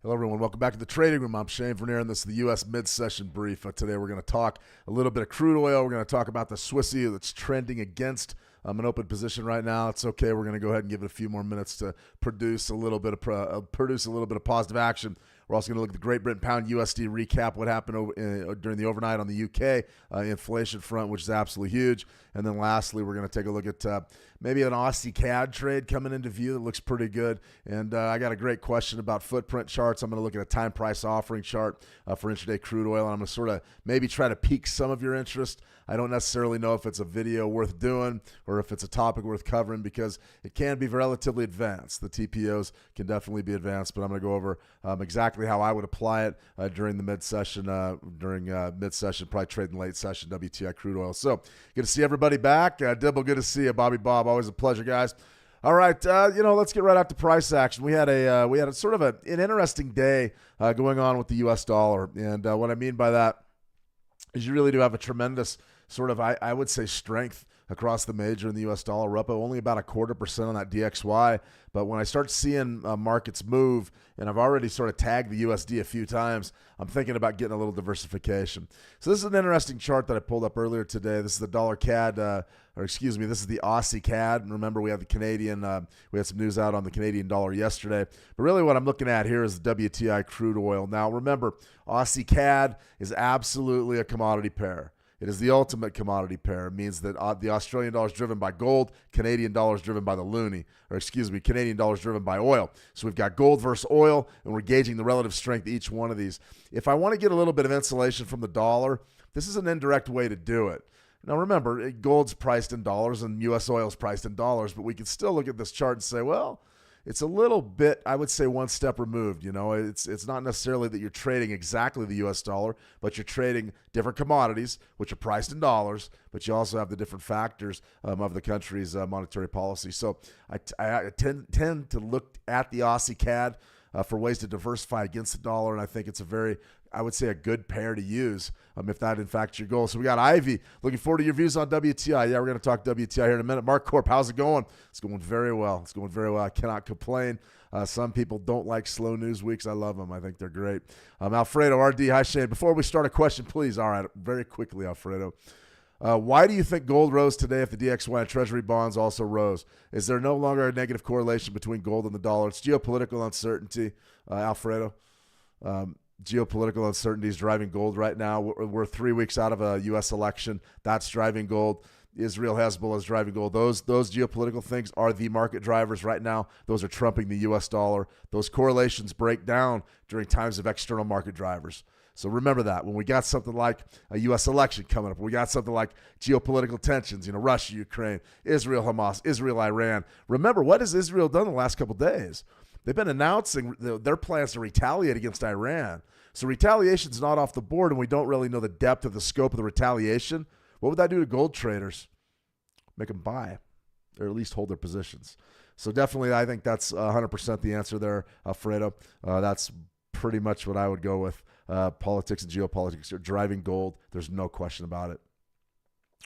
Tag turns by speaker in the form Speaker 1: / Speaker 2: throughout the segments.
Speaker 1: Hello, everyone. Welcome back to the Trading Room. I'm Shane Vernier, and this is the U.S. mid-session brief. Today, we're going to talk a little bit of crude oil. We're going to talk about the Swissy that's trending against an open position right now. It's okay. We're going to go ahead and give it a few more minutes to produce a little bit of positive action. We're also going to look at the Great Britain Pound USD recap, what happened during the overnight on the UK inflation front, which is absolutely huge. And then lastly, we're going to take a look at maybe an Aussie CAD trade coming into view that looks pretty good. And I got a great question about footprint charts. I'm going to look at a time price offering chart for intraday crude oil. And I'm going to sort of maybe try to pique some of your interest. I don't necessarily know if it's a video worth doing or if it's a topic worth covering because it can be relatively advanced. The TPOs can definitely be advanced, but I'm going to go over exactly how I would apply it during the mid-session, probably trading late session WTI crude oil. So good to see everybody back. Dibble, good to see you. Bobby Bob, always a pleasure, guys. All right, let's get right out to price action. We had a sort of an interesting day going on with the U.S. dollar, and what I mean by that is you really do have a tremendous sort of, I would say, strength across the major in the U.S. dollar. We're up only about 0.25% on that DXY. But when I start seeing markets move, and I've already sort of tagged the USD a few times, I'm thinking about getting a little diversification. So this is an interesting chart that I pulled up earlier today. This is the dollar CAD, this is the Aussie CAD. And remember, we have the Canadian, we had some news out on the Canadian dollar yesterday. But really what I'm looking at here is the WTI crude oil. Now, remember, Aussie CAD is absolutely a commodity pair. It is the ultimate commodity pair. It means that the Australian dollar is driven by gold, Canadian dollar is driven by the loonie, Canadian dollar is driven by oil. So we've got gold versus oil, and we're gauging the relative strength of each one of these. If I want to get a little bit of insulation from the dollar, this is an indirect way to do it. Now remember, gold's priced in dollars and U.S. oil is priced in dollars, but we can still look at this chart and say, well, it's a little bit, I would say, one step removed. You know, it's not necessarily that you're trading exactly the U.S. dollar, but you're trading different commodities, which are priced in dollars, but you also have the different factors of the country's monetary policy. So I tend to look at the Aussie CAD for ways to diversify against the dollar, and I think it's a very, I would say, a good pair to use if that, in fact, is your goal. So we got Ivy. Looking forward to your views on WTI. Yeah, we're going to talk WTI here in a minute. Mark Corp, how's it going? It's going very well. It's going very well. I cannot complain. Some people don't like slow news weeks. I love them. I think they're great. Alfredo, RD, hi, Shane. Before we start a question, please. All right, very quickly, Alfredo. Why do you think gold rose today if the DXY and Treasury bonds also rose? Is there no longer a negative correlation between gold and the dollar? It's geopolitical uncertainty, Alfredo. Geopolitical uncertainty is driving gold right now. We're 3 weeks out of a U.S. election. That's driving gold. Israel, Hezbollah is driving gold. Those geopolitical things are the market drivers right now. Those are trumping the U.S. dollar. Those correlations break down during times of external market drivers. So remember that. When we got something like a U.S. election coming up, we got something like geopolitical tensions, Russia, Ukraine, Israel, Hamas, Israel, Iran. Remember, what has Israel done the last couple of days? They've been announcing their plans to retaliate against Iran. So retaliation's not off the board, and we don't really know the depth of the scope of the retaliation. What would that do to gold traders? Make them buy, or at least hold their positions. So definitely, I think that's 100% the answer there, Alfredo. That's pretty much what I would go with. Politics and geopolitics are driving gold. There's no question about it.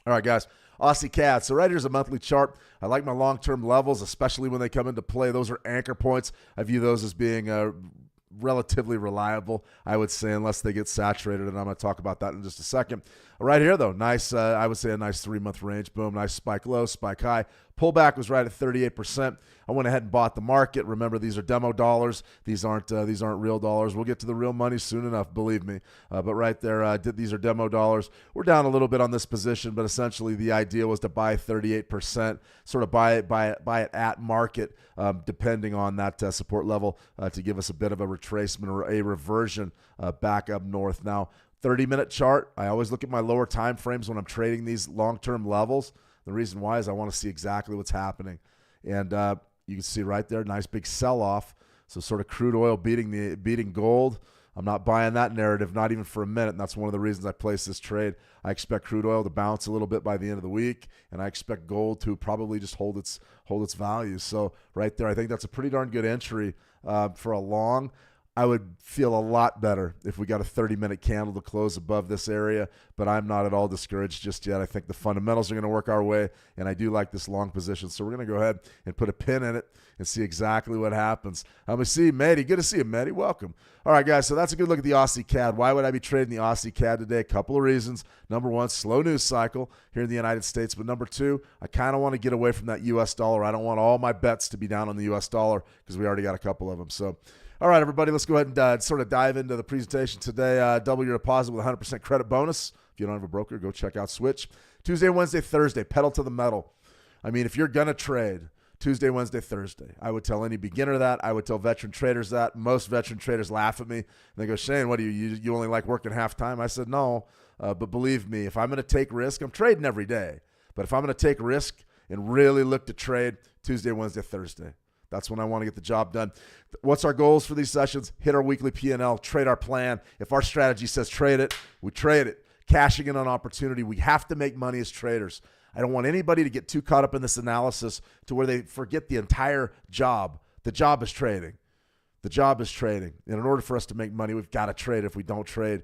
Speaker 1: All right, guys. Aussie CAD. So right here's a monthly chart. I like my long-term levels, especially when they come into play. Those are anchor points. I view those as being relatively reliable, I would say, unless they get saturated, and I'm going to talk about that in just a second. Right here, though, nice, I would say a nice 3-month range. Boom, nice spike low, spike high. Pullback was right at 38%. I went ahead and bought the market. Remember, these are demo dollars. These aren't real dollars. We'll get to the real money soon enough, believe me. But right there, these are demo dollars. We're down a little bit on this position, but essentially the idea was to buy 38%, sort of buy it at market, depending on that support level to give us a bit of a retracement or a reversion back up north. Now, 30-minute chart, I always look at my lower time frames when I'm trading these long-term levels. The reason why is I want to see exactly what's happening. And you can see right there, nice big sell-off. So sort of crude oil beating gold. I'm not buying that narrative, not even for a minute, and that's one of the reasons I placed this trade. I expect crude oil to bounce a little bit by the end of the week, and I expect gold to probably just hold its value. So right there, I think that's a pretty darn good entry for a long. I would feel a lot better if we got a 30-minute candle to close above this area, but I'm not at all discouraged just yet. I think the fundamentals are going to work our way, and I do like this long position. So we're going to go ahead and put a pin in it and see exactly what happens. I'm going to see Mehdi. Good to see you, Mehdi. Welcome. All right, guys, so that's a good look at the Aussie CAD. Why would I be trading the Aussie CAD today? A couple of reasons. Number one, slow news cycle here in the United States. But number two, I kind of want to get away from that U.S. dollar. I don't want all my bets to be down on the U.S. dollar because we already got a couple of them. So all right, everybody, let's go ahead and sort of dive into the presentation today. Double your deposit with 100% credit bonus. If you don't have a broker, go check out Switch. Tuesday, Wednesday, Thursday, pedal to the metal. I mean, if you're going to trade Tuesday, Wednesday, Thursday, I would tell any beginner that. I would tell veteran traders that. Most veteran traders laugh at me. And they go, Shane, what do you only like working half time? I said, no, but believe me, if I'm going to take risk, I'm trading every day. But if I'm going to take risk and really look to trade Tuesday, Wednesday, Thursday, that's when I want to get the job done. What's our goals for these sessions? Hit our weekly P&L, trade our plan. If our strategy says trade it, we trade it. Cashing in on opportunity. We have to make money as traders. I don't want anybody to get too caught up in this analysis to where they forget the entire job. The job is trading. The job is trading. And in order for us to make money, we've got to trade. If we don't trade,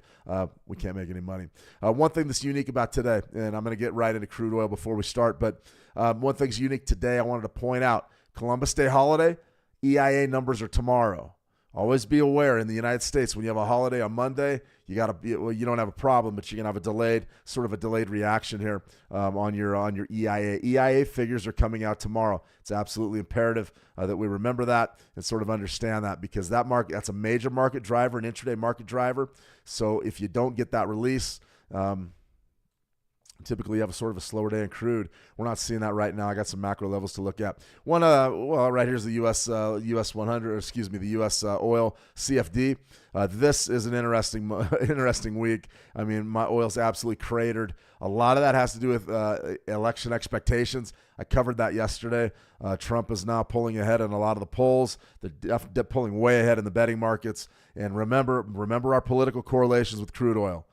Speaker 1: we can't make any money. One thing that's unique about today, and I'm going to get right into crude oil before we start, but one thing's unique today I wanted to point out. Columbus Day holiday, EIA numbers are tomorrow. Always be aware in the United States, when you have a holiday on Monday, you don't have a problem, but you're gonna have a delayed reaction here on your EIA. EIA figures are coming out tomorrow. It's absolutely imperative that we remember that and sort of understand that, because that's a major market driver, an intraday market driver. So if you don't get that release, typically you have a sort of a slower day in crude. We're not seeing that right now. I got some macro levels to look at. Right here's the U.S. 100, the U.S. oil CFD. This is an interesting week. I mean, my oil's absolutely cratered. A lot of that has to do with election expectations. I covered that yesterday. Trump is now pulling ahead in a lot of the polls. They're pulling way ahead in the betting markets. And remember our political correlations with crude oil.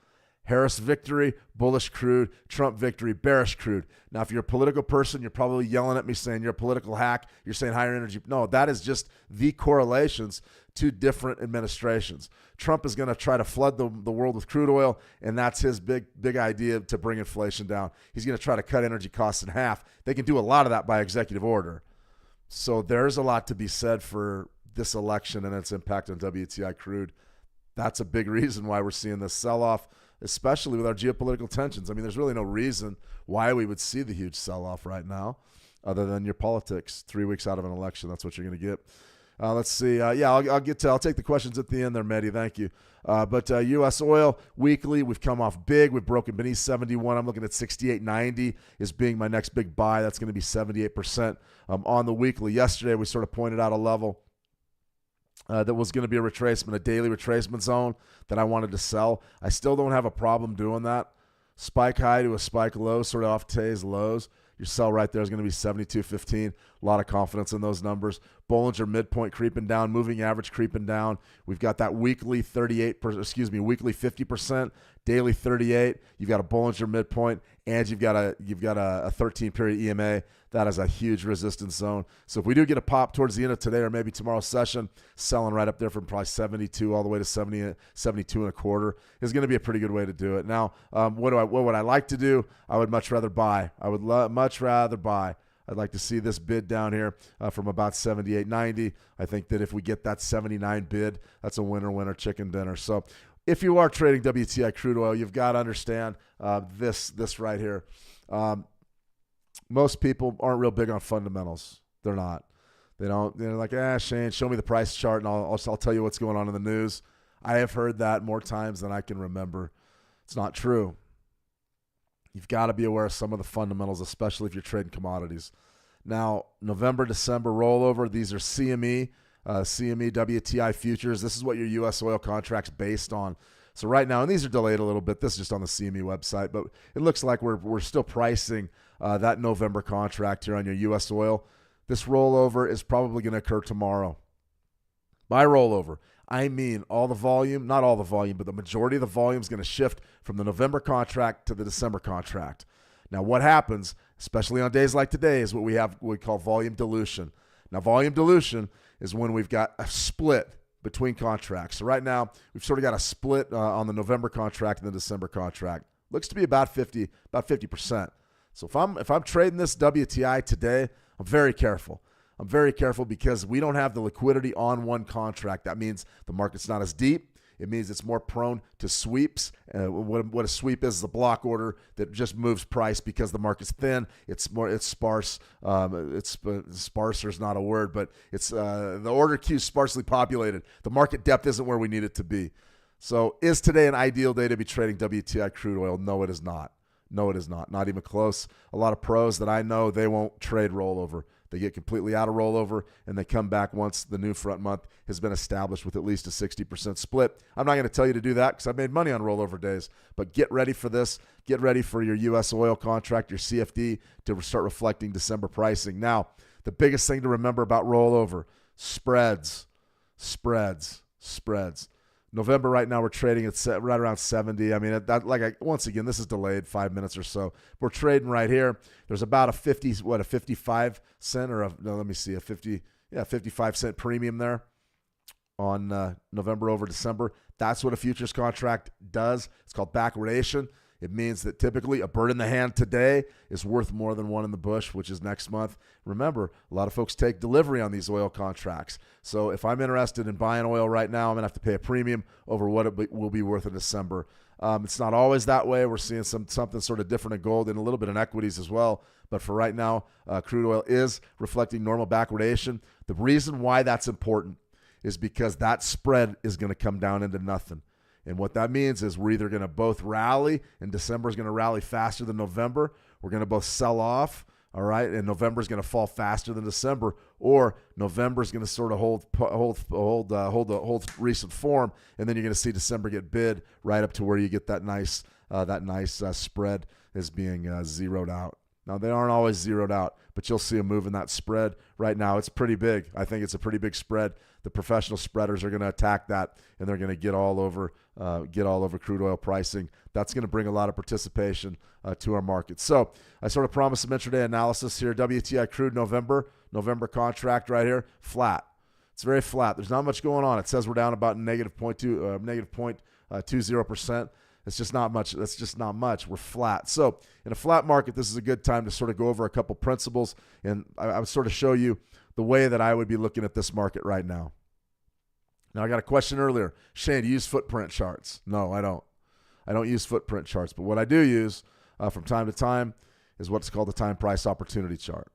Speaker 1: Harris victory, bullish crude. Trump victory, bearish crude. Now, if you're a political person, you're probably yelling at me saying you're a political hack. You're saying higher energy. No, that is just the correlations to different administrations. Trump is going to try to flood the world with crude oil, and that's his big idea to bring inflation down. He's going to try to cut energy costs in half. They can do a lot of that by executive order. So there's a lot to be said for this election and its impact on WTI crude. That's a big reason why we're seeing this sell-off, especially with our geopolitical tensions. I mean, there's really no reason why we would see the huge sell-off right now other than your politics. 3 weeks out of an election, that's what you're going to get. Let's see. I'll take the questions at the end there, Mehdi. Thank you. But U.S. oil weekly, we've come off big. We've broken beneath 71. I'm looking at 68.90 as being my next big buy. That's going to be 78% on the weekly. Yesterday, we sort of pointed out a level that was going to be a retracement, a daily retracement zone that I wanted to sell. I still don't have a problem doing that. Spike high to a spike low, sort of off today's lows. Your sell right there is going to be 72.15. A lot of confidence in those numbers. Bollinger midpoint creeping down, moving average creeping down. We've got that weekly 50%, daily 38. You've got a Bollinger midpoint, and you've got a 13-period EMA. That is a huge resistance zone. So if we do get a pop towards the end of today or maybe tomorrow's session, selling right up there from probably 72 all the way to 70, 72 and a quarter is going to be a pretty good way to do it. Now, what would I like to do? I would much rather buy. Much rather buy. I'd like to see this bid down here from about 78.90. I think that if we get that 79 bid, that's a winner chicken dinner. So if you are trading WTI crude oil, you've got to understand this right here. Most people aren't real big on fundamentals. They're not. They don't. They're like, Shane, show me the price chart, and I'll tell you what's going on in the news. I have heard that more times than I can remember. It's not true. You've got to be aware of some of the fundamentals, especially if you're trading commodities. Now, November, December rollover, these are CME WTI futures. This is what your U.S. oil contract's based on. So right now, and these are delayed a little bit. This is just on the CME website, but it looks like we're still pricing that November contract here on your U.S. oil. This rollover is probably going to occur tomorrow. By rollover, I mean all the volume, not all the volume, but the majority of the volume is going to shift from the November contract to the December contract. Now, what happens, especially on days like today, is what we call volume dilution. Now, volume dilution is when we've got a split between contracts. So right now, we've sort of got a split on the November contract and the December contract. Looks to be about 50%. So if I'm trading this WTI today, I'm very careful. I'm very careful because we don't have the liquidity on one contract. That means the market's not as deep. It means it's more prone to sweeps. What a sweep is a block order that just moves price because the market's thin. It's sparse. Sparser is not a word, but it's the order queue is sparsely populated. The market depth isn't where we need it to be. So is today an ideal day to be trading WTI crude oil? No, it is not. No, it is not. Not even close. A lot of pros that I know, they won't trade rollover. They get completely out of rollover, and they come back once the new front month has been established with at least a 60% split. I'm not going to tell you to do that because I've made money on rollover days, but get ready for this. Get ready for your U.S. oil contract, your CFD, to start reflecting December pricing. Now, the biggest thing to remember about rollover, spreads. November right now we're trading at right around 70. I mean, once again, this is delayed 5 minutes or so. We're trading right here. There's about a 55 cent or a 55 cent premium there on November over December. That's what a futures contract does. It's called backwardation. It means that typically a bird in the hand today is worth more than one in the bush, which is next month. Remember, a lot of folks take delivery on these oil contracts. So if I'm interested in buying oil right now, I'm going to have to pay a premium over what it will be worth in December. It's not always that way. We're seeing something sort of different in gold and a little bit in equities as well. But for right now, crude oil is reflecting normal backwardation. The reason why that's important is because that spread is going to come down into nothing. And what that means is we're either going to both rally, and December is going to rally faster than November. We're going to both sell off, all right, and November is going to fall faster than December, or November is going to sort of hold recent form, and then you're going to see December get bid right up to where you get that nice spread is being zeroed out. Now, they aren't always zeroed out, but you'll see a move in that spread. Right now, it's pretty big. I think it's a pretty big spread. The professional spreaders are going to attack that, and they're going to get all over crude oil pricing. That's going to bring a lot of participation to our market. So I sort of promised some intraday analysis here. WTI crude November contract right here, flat. It's very flat. There's not much going on. It says we're down about negative 0.20%. It's just not much. That's just not much. We're flat. So in a flat market, this is a good time to sort of go over a couple principles, and I would sort of show you the way that I would be looking at this market right now. Now, I got a question earlier. Shane, do you use footprint charts? No, I don't. I don't use footprint charts, but what I do use from time to time is what's called the time price opportunity chart.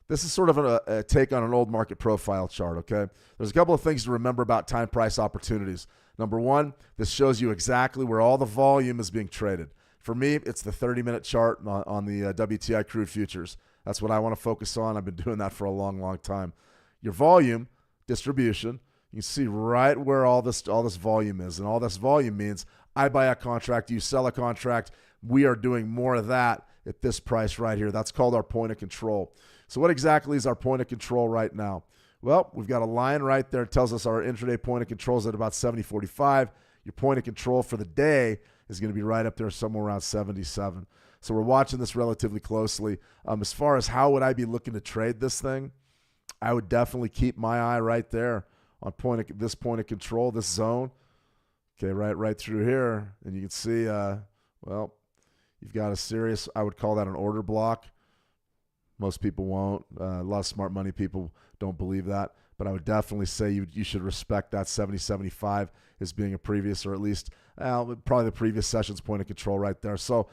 Speaker 1: This is sort of a take on an old market profile chart, okay? There's a couple of things to remember about time price opportunities. Number one, this shows you exactly where all the volume is being traded. For me, it's the 30-minute chart on the WTI crude futures. That's what I want to focus on. I've been doing that for a long, long time. Your volume distribution, you can see right where all this volume is. And all this volume means I buy a contract, you sell a contract. We are doing more of that at this price right here. That's called our point of control. So what exactly is our point of control right now? Well, we've got a line right there. It tells us our intraday point of control is at about 70.45. Your point of control for the day is going to be right up there somewhere around 77. So we're watching this relatively closely. As far as how would I be looking to trade this thing, I would definitely keep my eye right there on this point of control, this zone. Okay, right through here. And you can see, you've got a serious, I would call that an order block. Most people won't. A lot of smart money people don't believe that. But I would definitely say you should respect that 70.75 as being a previous, or at least probably the previous session's point of control right there. So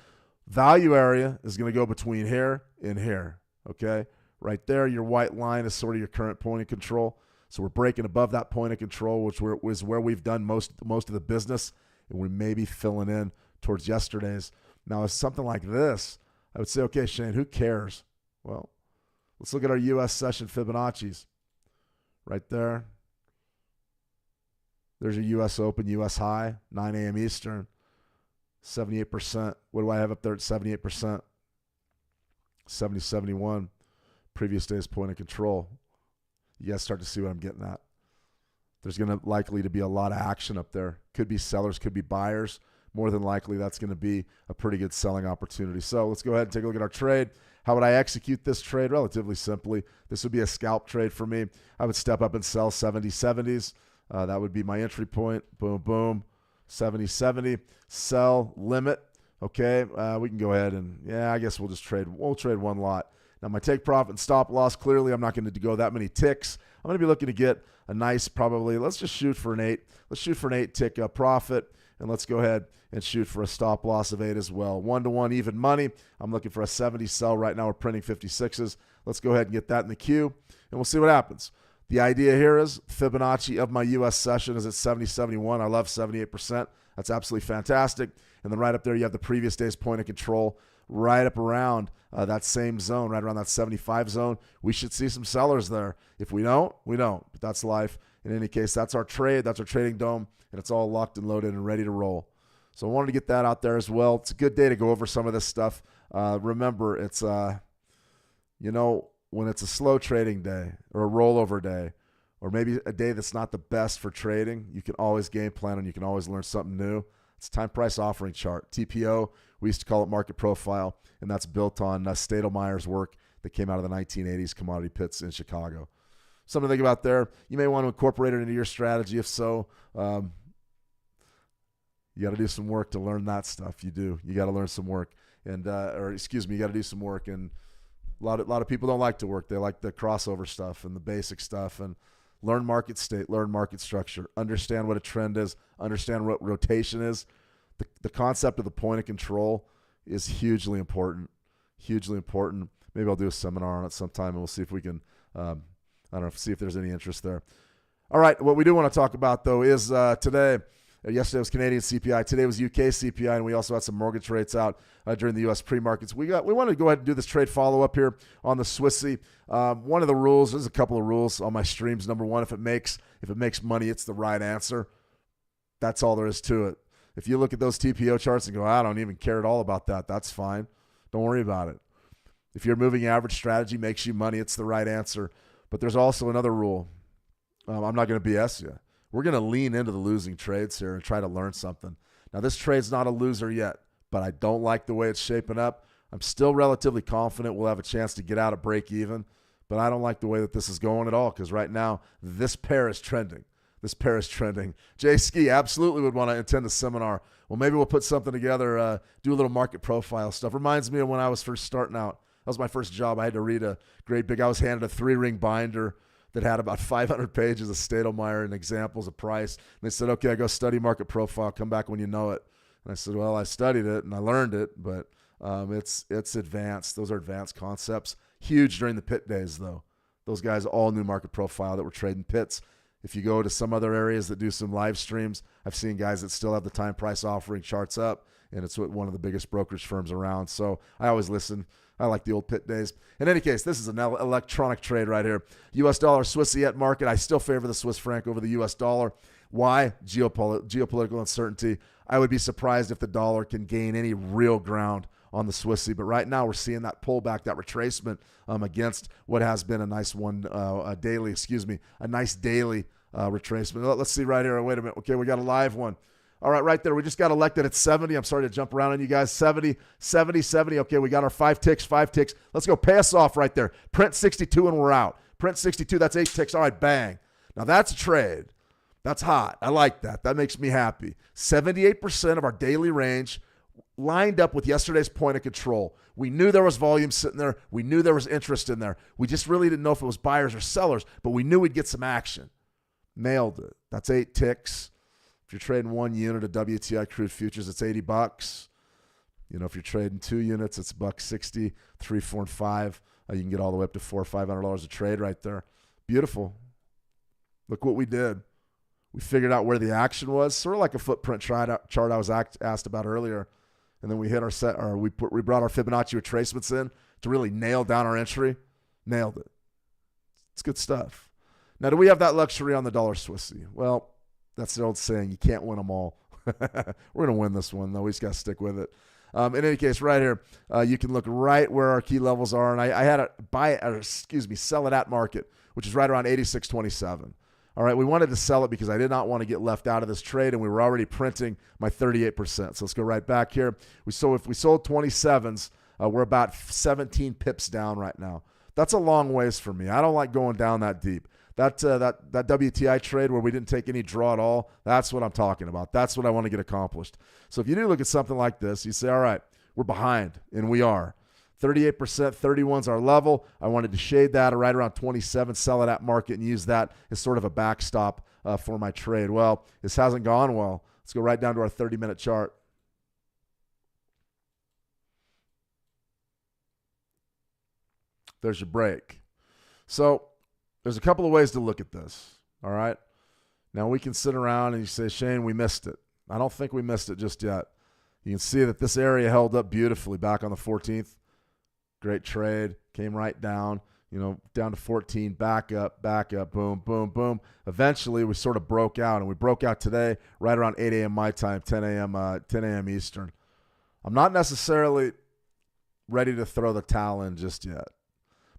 Speaker 1: value area is going to go between here and here, okay? Right there, your white line is sort of your current point of control. So we're breaking above that point of control, which was where we've done most of the business, and we may be filling in towards yesterday's. Now, if something like this, I would say, okay, Shane, who cares? Well, let's look at our U.S. session Fibonacci's. Right there. There's your U.S. Open, U.S. high, 9 a.m. Eastern, 78%. What do I have up there at 78%? 70.71. Previous day's point of control. You guys start to see what I'm getting at. There's going to likely to be a lot of action up there. Could be sellers, could be buyers. More than likely, that's going to be a pretty good selling opportunity. So let's go ahead and take a look at our trade. How would I execute this trade? Relatively simply. This would be a scalp trade for me. I would step up and sell 70.70s. That would be my entry point. Boom, boom. 70.70. Sell, limit. Okay, we can go ahead and, I guess we'll trade one lot. Now, my take profit and stop loss, clearly I'm not going to go that many ticks. I'm going to be looking to get a nice, probably, let's just shoot for an 8. Let's shoot for an 8 tick profit, and let's go ahead and shoot for a stop loss of 8 as well. 1-to-1 even money. I'm looking for a 70 sell. Right now we're printing 56s. Let's go ahead and get that in the queue, and we'll see what happens. The idea here is Fibonacci of my U.S. session is at 70.71. I love 78%. That's absolutely fantastic. And then right up there you have the previous day's point of control right up around that same zone, right around that 75 zone. We should see some sellers there. If we don't, we don't. But that's life. In any case, that's our trade. That's our trading dome, and it's all locked and loaded and ready to roll. So I wanted to get that out there as well. It's a good day to go over some of this stuff. Remember, it's, when it's a slow trading day or a rollover day, or maybe a day that's not the best for trading, you can always game plan and you can always learn something new. It's time price offering chart. TPO, we used to call it market profile, and that's built on Stadelmeyer's work that came out of the 1980s commodity pits in Chicago. something to think about there. You may want to incorporate it into your strategy. If so, you got to do some work to learn that stuff. You do. You got to learn some work, and you got to do some work. And a lot of people don't like to work. They like the crossover stuff and the basic stuff. And learn market state, learn market structure, understand what a trend is, understand what rotation is. The concept of the point of control is hugely important. Hugely important. Maybe I'll do a seminar on it sometime, and we'll see if we can. See if there's any interest there. All right, what we do want to talk about though is today. Yesterday was Canadian CPI. Today was UK CPI, and we also had some mortgage rates out during the U.S. pre-markets. We wanted to go ahead and do this trade follow-up here on the Swissy. One of the rules, there's a couple of rules on my streams. Number one, if it makes money, it's the right answer. That's all there is to it. If you look at those TPO charts and go, I don't even care at all about that, that's fine. Don't worry about it. If your moving average strategy makes you money, it's the right answer. But there's also another rule. I'm not going to BS you. We're going to lean into the losing trades here and try to learn something. Now, this trade's not a loser yet, but I don't like the way it's shaping up. I'm still relatively confident we'll have a chance to get out at break even, but I don't like the way that this is going at all because right now, this pair is trending. This pair is trending. Jay Ski absolutely would want to attend a seminar. Well, maybe we'll put something together, do a little market profile stuff. Reminds me of when I was first starting out. That was my first job. I had to read a great big, I was handed a 3-ring binder that had about 500 pages of Stadelmeyer and examples of price. And they said, okay, go study market profile. Come back when you know it. And I said, well, I studied it and I learned it, but it's advanced. Those are advanced concepts. Huge during the pit days, though. Those guys all knew market profile that were trading pits. If you go to some other areas that do some live streams, I've seen guys that still have the time price offering charts up, and it's one of the biggest brokerage firms around. So I always listen. I like the old pit days. In any case, this is an electronic trade right here. U.S. dollar Swissy at market. I still favor the Swiss franc over the U.S. dollar. Why? Geopolitical uncertainty. I would be surprised if the dollar can gain any real ground on the Swissy. But right now we're seeing that pullback, that retracement against what has been a nice daily retracement. Let's see right here. Wait a minute. Okay, we got a live one. All right there. We just got elected at 70. I'm sorry to jump around on you guys. 70. Okay, we got our 5 ticks. Let's go. Pay us off right there. Print 62 and we're out. Print 62. That's 8 ticks. All right, bang. Now that's a trade. That's hot. I like that. That makes me happy. 78% of our daily range lined up with yesterday's point of control. We knew there was volume sitting there. We knew there was interest in there. We just really didn't know if it was buyers or sellers, but we knew we'd get some action. Nailed it. That's 8 ticks. If you're trading 1 unit of WTI crude futures, it's $80. You know, if you're trading 2 units, it's $1.60, 3, 4, and 5. You can get all the way up to $400 or $500 a trade right there. Beautiful. Look what we did. We figured out where the action was, sort of like a footprint chart I was asked about earlier, and then we hit our set, or we brought our Fibonacci retracements in to really nail down our entry. Nailed it. It's good stuff. Now, do we have that luxury on the dollar Swissy? Well, that's the old saying, you can't win them all. We're going to win this one, though. We just got to stick with it. In any case, right here, you can look right where our key levels are. And I had to sell it at market, which is right around 86.27. All right, we wanted to sell it because I did not want to get left out of this trade, and we were already printing my 38%. So let's go right back here. If we sold 27s, we're about 17 pips down right now. That's a long ways for me. I don't like going down that deep. That WTI trade where we didn't take any draw at all, that's what I'm talking about. That's what I want to get accomplished. So if you do look at something like this, you say, all right, we're behind, and we are. 38%, 31's our level. I wanted to shade that right around 27, sell it at market, and use that as sort of a backstop for my trade. Well, this hasn't gone well. Let's go right down to our 30-minute chart. There's your break. So there's a couple of ways to look at this, all right? Now, we can sit around and you say, Shane, we missed it. I don't think we missed it just yet. You can see that this area held up beautifully back on the 14th. Great trade, came right down, down to 14, back up, boom, boom, boom. Eventually, we sort of broke out, and we broke out today right around 8 a.m. my time, 10 a.m. Eastern. I'm not necessarily ready to throw the towel in just yet,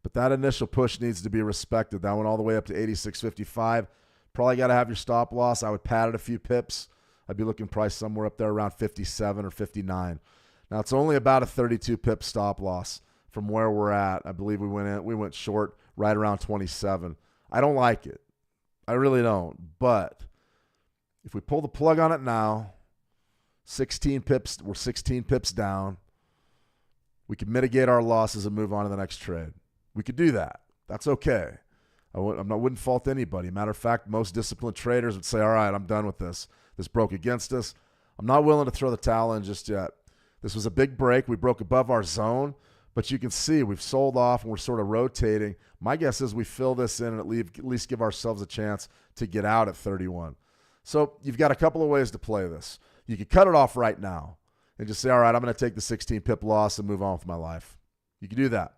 Speaker 1: but that initial push needs to be respected. That went all the way up to 86.55. Probably got to have your stop loss. I would pad it a few pips. I'd be looking price somewhere up there around 57 or 59. Now, it's only about a 32 pip stop loss from where we're at. I believe we went short right around 27. I don't like it. I really don't. But if we pull the plug on it now, 16 pips, we're 16 pips down. We can mitigate our losses and move on to the next trade. We could do that. That's okay. I wouldn't fault anybody. Matter of fact, most disciplined traders would say, all right, I'm done with this. This broke against us. I'm not willing to throw the towel in just yet. This was a big break. We broke above our zone, but you can see we've sold off and we're sort of rotating. My guess is we fill this in and at least give ourselves a chance to get out at 31. So you've got a couple of ways to play this. You could cut it off right now and just say, all right, I'm going to take the 16 pip loss and move on with my life. You can do that.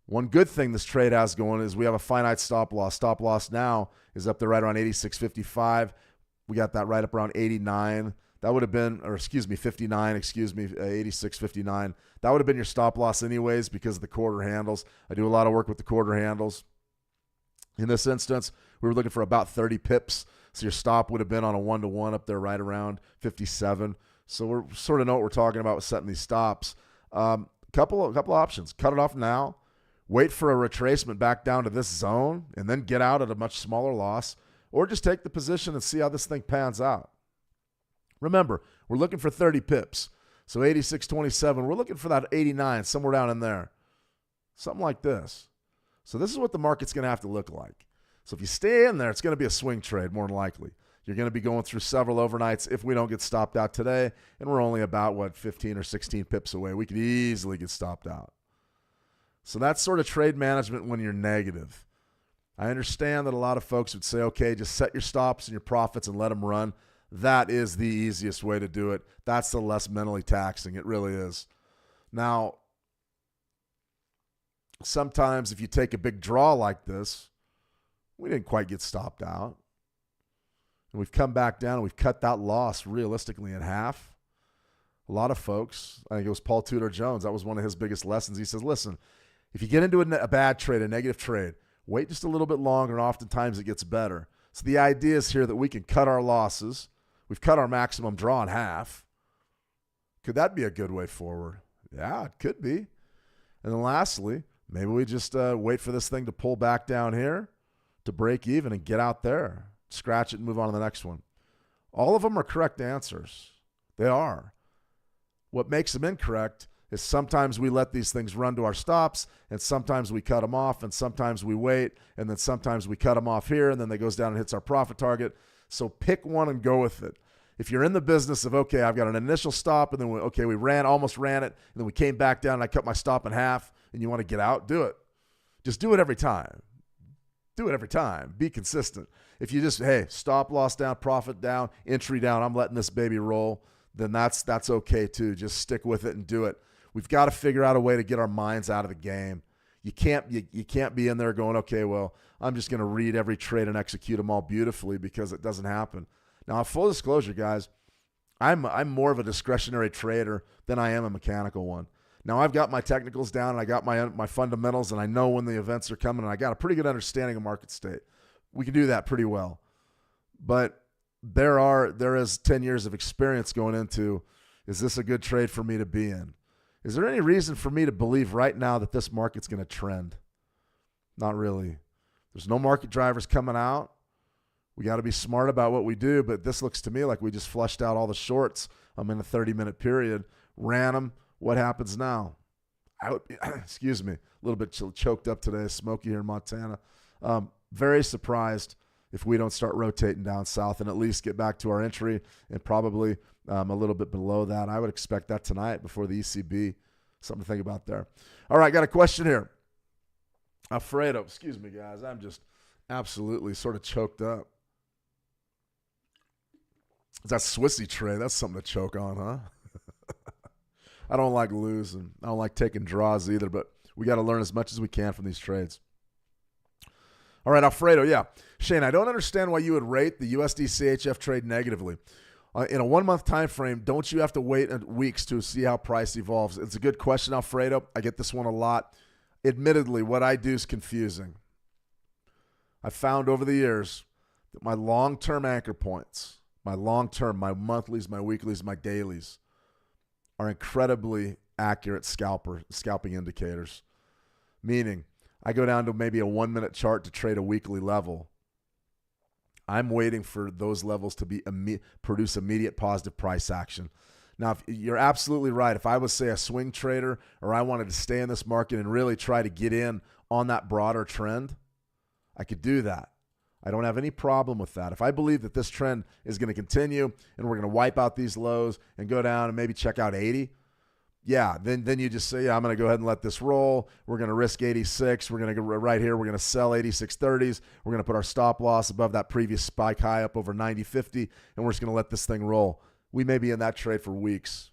Speaker 1: One good thing this trade has going is we have a finite stop loss. Stop loss now is up there right around 86.55. We got that right up around 89. That would have been, 59, 86.59. That would have been your stop loss anyways because of the quarter handles. I do a lot of work with the quarter handles. In this instance, we were looking for about 30 pips. So your stop would have been on a 1-to-1 up there right around 57. So we're sort of know what we're talking about with setting these stops. Couple of options. Cut it off now. Wait for a retracement back down to this zone and then get out at a much smaller loss, or just take the position and see how this thing pans out. Remember, we're looking for 30 pips. So 86.27, we're looking for that 89, somewhere down in there. Something like this. So this is what the market's going to have to look like. So if you stay in there, it's going to be a swing trade more than likely. You're going to be going through several overnights if we don't get stopped out today, and we're only about, 15 or 16 pips away. We could easily get stopped out. So that's sort of trade management when you're negative. I understand that a lot of folks would say, okay, just set your stops and your profits and let them run. That is the easiest way to do it. That's the less mentally taxing. It really is. Now, sometimes if you take a big draw like this, we didn't quite get stopped out. And we've come back down and we've cut that loss realistically in half. A lot of folks, I think it was Paul Tudor Jones, that was one of his biggest lessons. He says, listen, if you get into a bad trade, a negative trade, wait just a little bit longer, and oftentimes it gets better. So the idea is here that we can cut our losses. We've cut our maximum draw in half. Could that be a good way forward? Yeah, it could be. And then lastly, maybe we just wait for this thing to pull back down here to break even and get out there, scratch it and move on to the next one. All of them are correct answers. They are. What makes them incorrect is sometimes we let these things run to our stops, and sometimes we cut them off, and sometimes we wait, and then sometimes we cut them off here, and then they goes down and hits our profit target. So pick one and go with it. If you're in the business of, okay, I've got an initial stop, and then we almost ran it, and then we came back down and I cut my stop in half, and you want to get out, do it. Just do it every time. Do it every time. Be consistent. If you just, hey, stop loss down, profit down, entry down, I'm letting this baby roll, then that's okay too. Just stick with it and do it. We've got to figure out a way to get our minds out of the game. You can't be in there going, okay, well, I'm just going to read every trade and execute them all beautifully, because it doesn't happen. Now, full disclosure, guys, I'm more of a discretionary trader than I am a mechanical one. Now, I've got my technicals down, and I got my fundamentals, and I know when the events are coming, and I got a pretty good understanding of market state. We can do that pretty well. But there is 10 years of experience going into, is this a good trade for me to be in? Is there any reason for me to believe right now that this market's going to trend? Not really. There's no market drivers coming out. We got to be smart about what we do, but this looks to me like we just flushed out all the shorts in a 30-minute period, ran them. What happens now? I would be, excuse me, a little bit choked up today, smoky here in Montana. Very surprised if we don't start rotating down south and at least get back to our entry and probably a little bit below that. I would expect that tonight before the ECB. Something to think about there. All right, got a question here. Alfredo, excuse me, guys. I'm just absolutely sort of choked up. That Swissy trade, that's something to choke on, huh? I don't like losing. I don't like taking draws either, but we got to learn as much as we can from these trades. All right, Alfredo, yeah. Shane, I don't understand why you would rate the USD CHF trade negatively. In a 1 month time frame, don't you have to wait weeks to see how price evolves? It's a good question, Alfredo. I get this one a lot. Admittedly, what I do is confusing. I've found over the years that my long-term anchor points, my monthlies, my weeklies, my dailies, are incredibly accurate scalping indicators. Meaning, I go down to maybe a 1-minute chart to trade a weekly level. I'm waiting for those levels to produce immediate positive price action. Now, if you're absolutely right. If I was, say, a swing trader, or I wanted to stay in this market and really try to get in on that broader trend, I could do that. I don't have any problem with that. If I believe that this trend is going to continue and we're going to wipe out these lows and go down and maybe check out 80, yeah, then you just say, yeah, I'm going to go ahead and let this roll. We're going to risk 86. We're going to go right here. We're going to sell 86.30s. We're going to put our stop loss above that previous spike high up over 90.50, and we're just going to let this thing roll. We may be in that trade for weeks.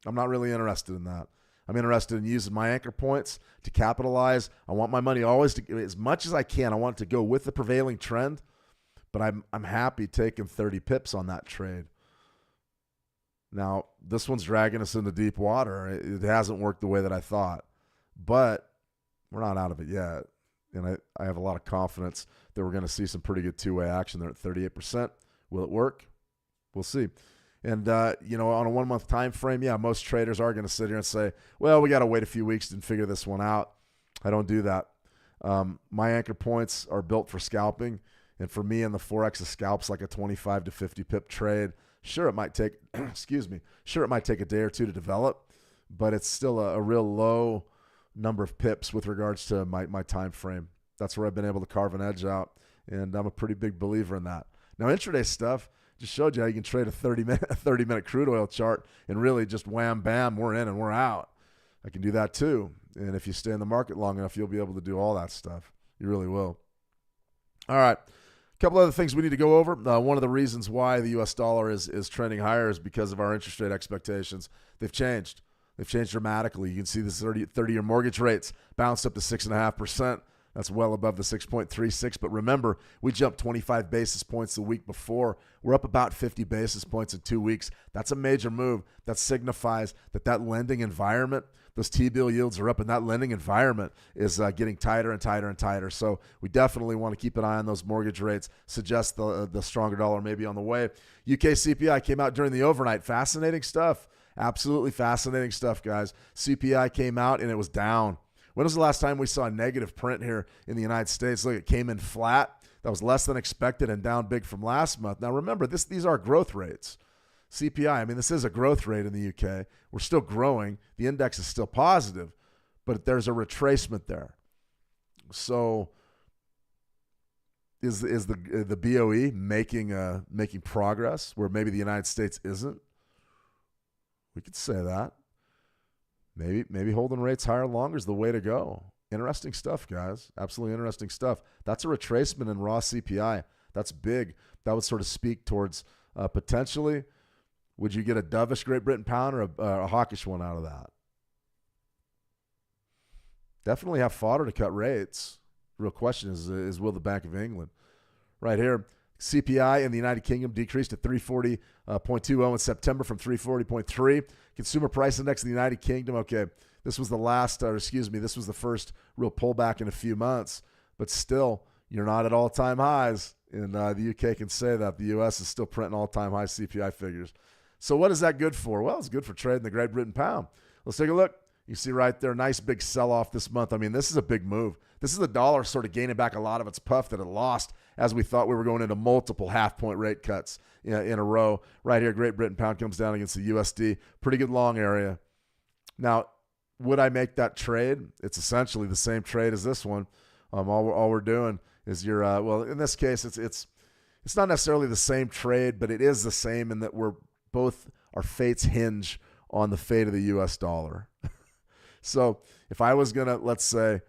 Speaker 1: I'm not really interested in that. I'm interested in using my anchor points to capitalize. I want my money always to, as much as I can, I want it to go with the prevailing trend, but I'm happy taking 30 pips on that trade. Now, this one's dragging us into deep water. It hasn't worked the way that I thought, but we're not out of it yet. And I have a lot of confidence that we're going to see some pretty good two-way action there at 38%. Will it work? We'll see. And, on a 1-month time frame, yeah, most traders are going to sit here and say, well, we got to wait a few weeks and figure this one out. I don't do that. My anchor points are built for scalping. And for me, in the Forex, a scalp's like a 25 to 50 pip trade. Sure, it might take, sure, it might take a day or two to develop, but it's still a real low number of pips with regards to my time frame. That's where I've been able to carve an edge out, and I'm a pretty big believer in that. Now, intraday stuff just showed you how you can trade a 30-minute crude oil chart and really just wham, bam, we're in and we're out. I can do that too, and if you stay in the market long enough, you'll be able to do all that stuff. You really will. All right. A couple other things we need to go over. One of the reasons why the U.S. dollar is trending higher is because of our interest rate expectations. They've changed. They've changed dramatically. You can see the 30-year mortgage rates bounced up to 6.5%. That's well above the 6.36. But remember, we jumped 25 basis points the week before. We're up about 50 basis points in 2 weeks. That's a major move. That signifies that lending environment, those T-bill yields are up, and that lending environment is getting tighter and tighter and tighter. So we definitely want to keep an eye on those mortgage rates, suggest the stronger dollar may be on the way. UK CPI came out during the overnight. Fascinating stuff. Absolutely fascinating stuff, guys. CPI came out, and it was down. When was the last time we saw a negative print here in the United States? Look, it came in flat. That was less than expected and down big from last month. Now, remember, these are growth rates. CPI, I mean, this is a growth rate in the UK. We're still growing. The index is still positive, but there's a retracement there. So is the BOE making progress where maybe the United States isn't? We could say that. Maybe holding rates higher longer is the way to go. Interesting stuff, guys. Absolutely interesting stuff. That's a retracement in raw CPI. That's big. That would sort of speak towards potentially, would you get a dovish Great Britain pound or a hawkish one out of that? Definitely have fodder to cut rates. Real question is will the Bank of England? Right here, CPI in the United Kingdom decreased to 340.20 in September from 340.3. Consumer Price Index in the United Kingdom, okay, this was the first real pullback in a few months, but still, you're not at all-time highs, and the UK can say that. The US is still printing all-time high CPI figures. So what is that good for? Well, it's good for trading the Great Britain pound. Let's take a look. You see right there, nice big sell-off this month. I mean, this is a big move. This is the dollar sort of gaining back a lot of its puff that it lost as we thought we were going into multiple half-point rate cuts in a row. Right here, Great Britain pound comes down against the USD. Pretty good long area. Now, would I make that trade? It's essentially the same trade as this one. All we're doing is well, in this case, it's not necessarily the same trade, but it is the same in that our fates hinge on the fate of the U.S. dollar. So if I was going to, let's say,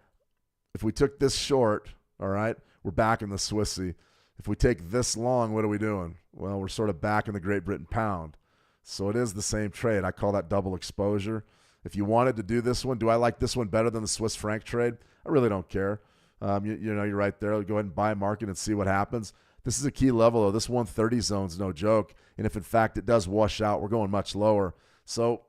Speaker 1: if we took this short, all right, we're back in the Swissy. If we take this long, what are we doing? Well, we're sort of back in the Great Britain pound. So it is the same trade. I call that double exposure. If you wanted to do this one, do I like this one better than the Swiss franc trade? I really don't care. You're right there. Go ahead and buy market and see what happens. This is a key level, though. This 130 zone is no joke. And if, in fact, it does wash out, we're going much lower. So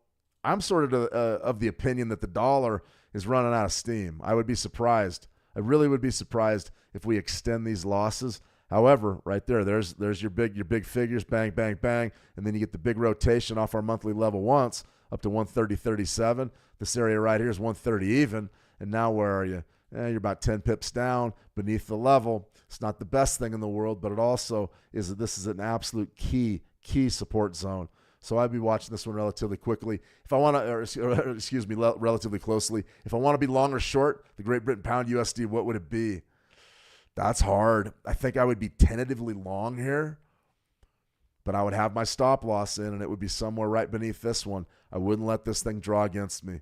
Speaker 1: I'm sort of the opinion that the dollar is running out of steam. I would be surprised. I really would be surprised if we extend these losses. However, right there's your big figures, bang, bang, bang, and then you get the big rotation off our monthly level once up to 130.37. This area right here is 130 even, and now where are you? you're about 10 pips down beneath the level. It's not the best thing in the world, but it also is that this is an absolute key support zone. So I'd be watching this one relatively quickly. If I want to, relatively closely. If I want to be long or short, the Great Britain Pound USD, what would it be? That's hard. I think I would be tentatively long here, but I would have my stop loss in, and it would be somewhere right beneath this one. I wouldn't let this thing draw against me.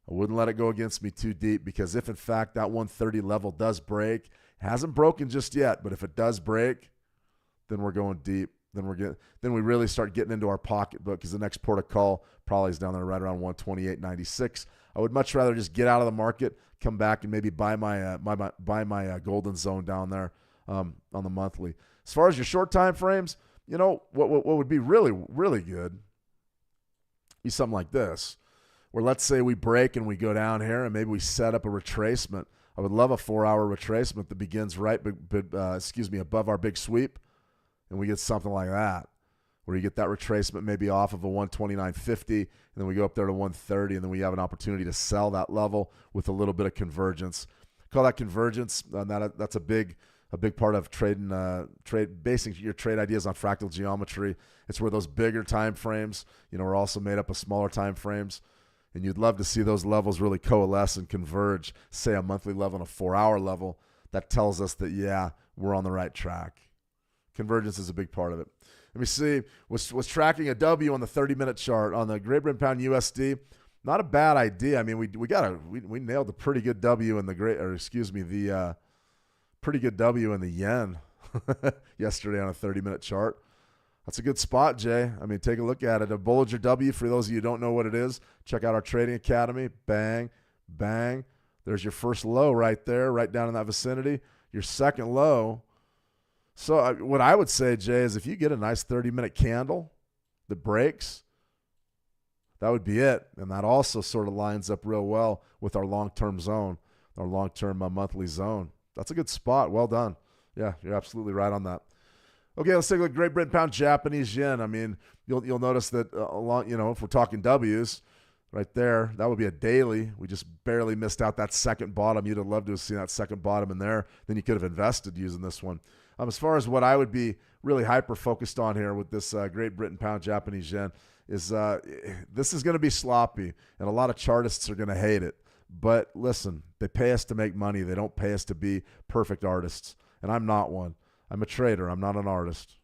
Speaker 1: I wouldn't let it go against me too deep, because if, in fact, that 130 level does break, it hasn't broken just yet, but if it does break, then we're going deep. Then we really start getting into our pocketbook, because the next port of call probably is down there right around 128.96. I would much rather just get out of the market, come back, and maybe buy my golden zone down there on the monthly. As far as your short time frames, what would be really, really good be something like this, where let's say we break and we go down here and maybe we set up a retracement. I would love a 4-hour retracement that begins above our big sweep, and we get something like that, where you get that retracement maybe off of a 129.50, and then we go up there to 130, and then we have an opportunity to sell that level with a little bit of convergence. Call that convergence. That's a big part of basing your trade ideas on fractal geometry. It's where those bigger time frames, are also made up of smaller time frames. And you'd love to see those levels really coalesce and converge, say a monthly level and a 4-hour level. That tells us that, yeah, we're on the right track. Convergence is a big part of it. Let me see. Was tracking a W on the 30-minute chart on the Great Britain Pound USD. Not a bad idea. I mean, we nailed the pretty good W in the pretty good W in the yen yesterday on a 30-minute chart. That's a good spot, Jay. I mean, take a look at it. A Bollinger W, for those of you who don't know what it is, check out our Trading Academy. Bang, bang. There's your first low right there, right down in that vicinity. Your second low. So what I would say, Jay, is if you get a nice 30-minute candle that breaks, that would be it. And that also sort of lines up real well with our long-term zone, our long-term monthly zone. That's a good spot. Well done. Yeah, you're absolutely right on that. Okay, let's take a look at Great Britain Pound Japanese yen. I mean, you'll notice that if we're talking W's right there, that would be a daily. We just barely missed out that second bottom. You'd have loved to have seen that second bottom in there. Then you could have invested using this one. As far as what I would be really hyper-focused on here with this Great Britain Pound Japanese yen is this is going to be sloppy, and a lot of chartists are going to hate it. But listen, they pay us to make money. They don't pay us to be perfect artists, and I'm not one. I'm a trader. I'm not an artist.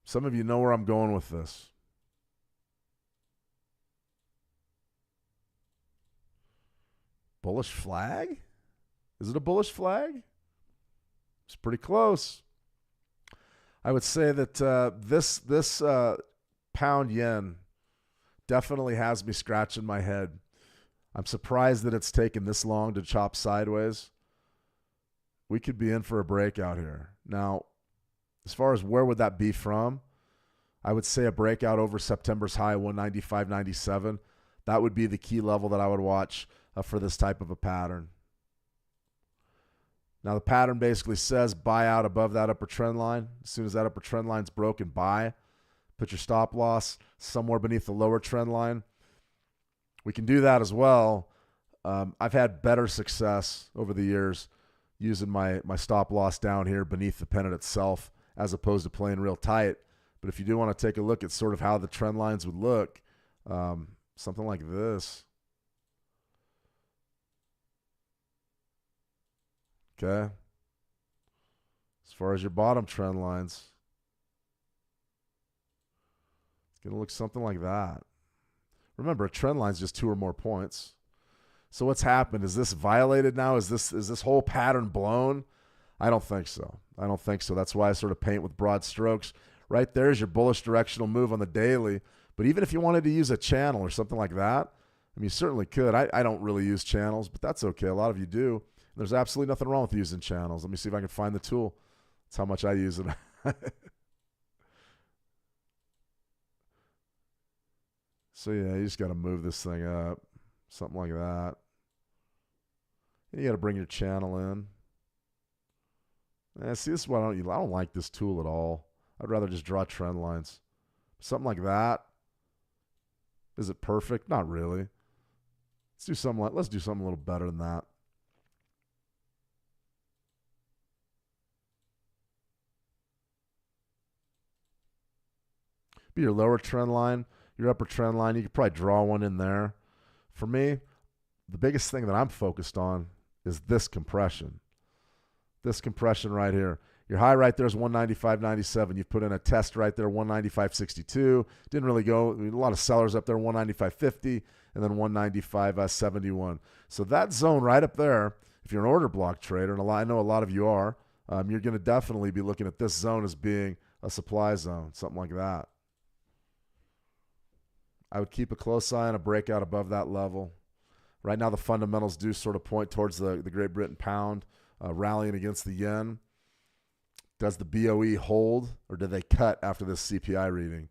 Speaker 1: Some of you know where I'm going with this. Bullish flag? Is it a bullish flag? It's pretty close. I would say that this pound yen definitely has me scratching my head. I'm surprised that it's taken this long to chop sideways. We could be in for a breakout here. Now, as far as where would that be from, I would say a breakout over September's high, 195.97. That would be the key level that I would watch for this type of a pattern. Now, the pattern basically says buy out above that upper trend line. As soon as that upper trend line's broken, buy. Put your stop loss somewhere beneath the lower trend line. We can do that as well. I've had better success over the years using my stop loss down here beneath the pennant itself as opposed to playing real tight. But if you do want to take a look at sort of how the trend lines would look, something like this. Okay. As far as your bottom trend lines, it's going to look something like that. Remember, a trend line is just 2 or more points. So what's happened? Is this violated now? Is this whole pattern blown? I don't think so. I don't think so. That's why I sort of paint with broad strokes. Right there is your bullish directional move on the daily. But even if you wanted to use a channel or something like that, I mean, you certainly could. I don't really use channels, but that's okay. A lot of you do. There's absolutely nothing wrong with using channels. Let me see if I can find the tool. That's how much I use it. So, yeah, you just got to move this thing up. Something like that. You got to bring your channel in. See, this is why I don't like this tool at all. I'd rather just draw trend lines. Something like that. Is it perfect? Not really. Let's do something a little better than that. Be your lower trend line, your upper trend line. You could probably draw one in there. For me, the biggest thing that I'm focused on is this compression. This compression right here. Your high right there is 195.97. You've put in a test right there, 195.62. Didn't really go. A lot of sellers up there, 195.50, and then 195.71. So that zone right up there, if you're an order block trader, and I know a lot of you are, you're going to definitely be looking at this zone as being a supply zone, something like that. I would keep a close eye on a breakout above that level. Right now, the fundamentals do sort of point towards the Great Britain pound rallying against the yen. Does the BOE hold, or do they cut after this CPI reading?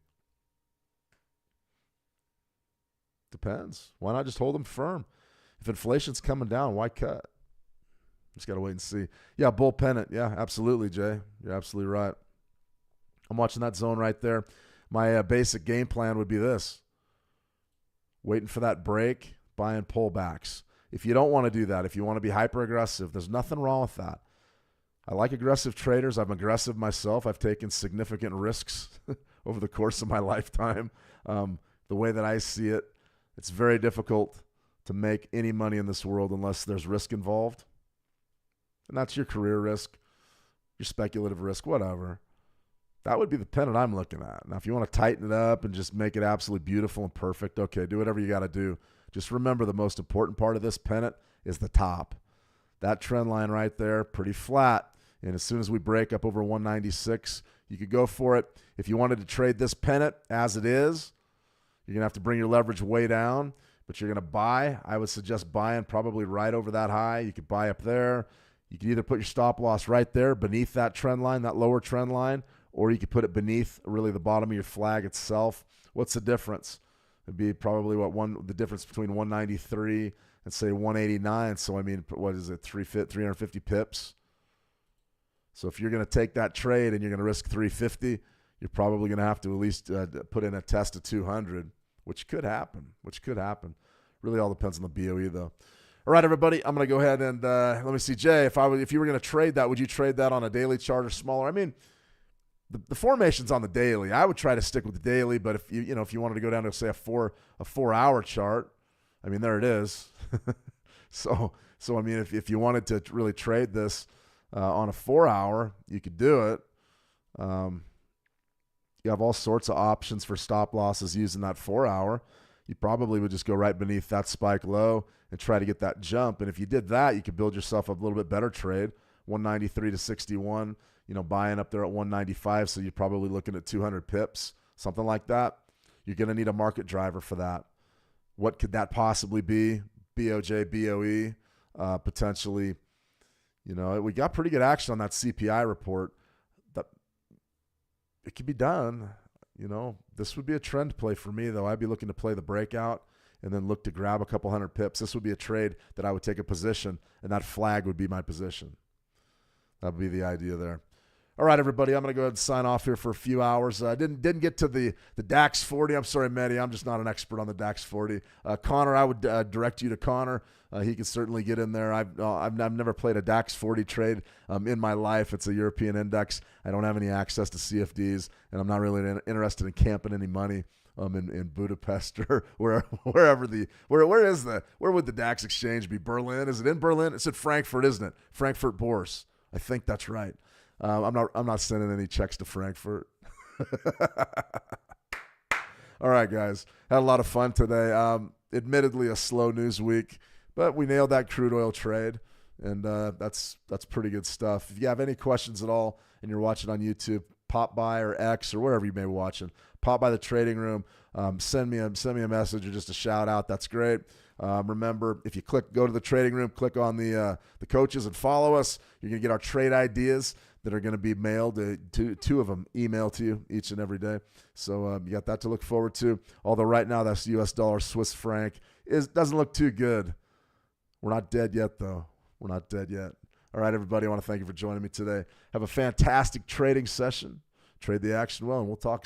Speaker 1: Depends. Why not just hold them firm? If inflation's coming down, why cut? Just got to wait and see. Yeah, bull pennant. Yeah, absolutely, Jay. You're absolutely right. I'm watching that zone right there. My basic game plan would be this. Waiting for that break, buying pullbacks. If you don't want to do that, if you want to be hyper-aggressive, there's nothing wrong with that. I like aggressive traders. I'm aggressive myself. I've taken significant risks over the course of my lifetime. The way that I see it, it's very difficult to make any money in this world unless there's risk involved. And that's your career risk, your speculative risk, whatever. That would be the pennant I'm looking at. Now, if you want to tighten it up and just make it absolutely beautiful and perfect, okay, do whatever you got to do. Just remember the most important part of this pennant is the top. That trend line right there, pretty flat. And as soon as we break up over 196, you could go for it. If you wanted to trade this pennant as it is, you're going to have to bring your leverage way down, but you're going to buy. I would suggest buying probably right over that high. You could buy up there. You could either put your stop loss right there beneath that trend line, that lower trend line, or you could put it beneath really the bottom of your flag itself. What's the difference? It'd be probably the difference between 193 and say 189. So I mean, what is it? 350 pips. So if you're going to take that trade and you're going to risk 350, you're probably going to have to at least put in a test of 200, which could happen. Really all depends on the BOE though. All right, everybody, I'm going to go ahead and let me see, Jay. If you were going to trade that, would you trade that on a daily chart or smaller? I mean, the formation's on the daily. I would try to stick with the daily, but if you wanted to go down to say a 4-hour chart, I mean, there it is. so I mean, if you wanted to really trade this on a 4-hour, you could do it. You have all sorts of options for stop losses using that 4-hour. You probably would just go right beneath that spike low and try to get that jump. And if you did that, you could build yourself a little bit better trade, 193 to 61. Buying up there at 195, so you're probably looking at 200 pips, something like that. You're going to need a market driver for that. What could that possibly be? BOJ, BOE, potentially. We got pretty good action on that CPI report. That it could be done. This would be a trend play for me, though. I'd be looking to play the breakout and then look to grab a couple hundred pips. This would be a trade that I would take a position, and that flag would be my position. That would be the idea there. All right, everybody, I'm going to go ahead and sign off here for a few hours. I didn't get to the DAX 40. I'm sorry, Mehdi. I'm just not an expert on the DAX 40. Connor, I would direct you to Connor. He can certainly get in there. I've never played a DAX 40 trade in my life. It's a European index. I don't have any access to CFDs, and I'm not really interested in camping any money in Budapest or where would the DAX exchange be? Berlin? Is it in Berlin? It's in Frankfurt, isn't it? Frankfurt Bourse. I think that's right. I'm not sending any checks to Frankfurt. All right, guys. Had a lot of fun today. Admittedly, a slow news week, but we nailed that crude oil trade, and that's pretty good stuff. If you have any questions at all and you're watching on YouTube, pop by or X or wherever you may be watching, pop by the trading room. Send me a message or just a shout out. That's great. Remember, if you go to the trading room, click on the coaches and follow us. You're going to get our trade ideas that are going to be mailed, two of them emailed to you each and every day. So you got that to look forward to. Although right now that's U.S. dollar, Swiss franc doesn't look too good. We're not dead yet, though. We're not dead yet. All right, everybody, I want to thank you for joining me today. Have a fantastic trading session. Trade the action well, and we'll talk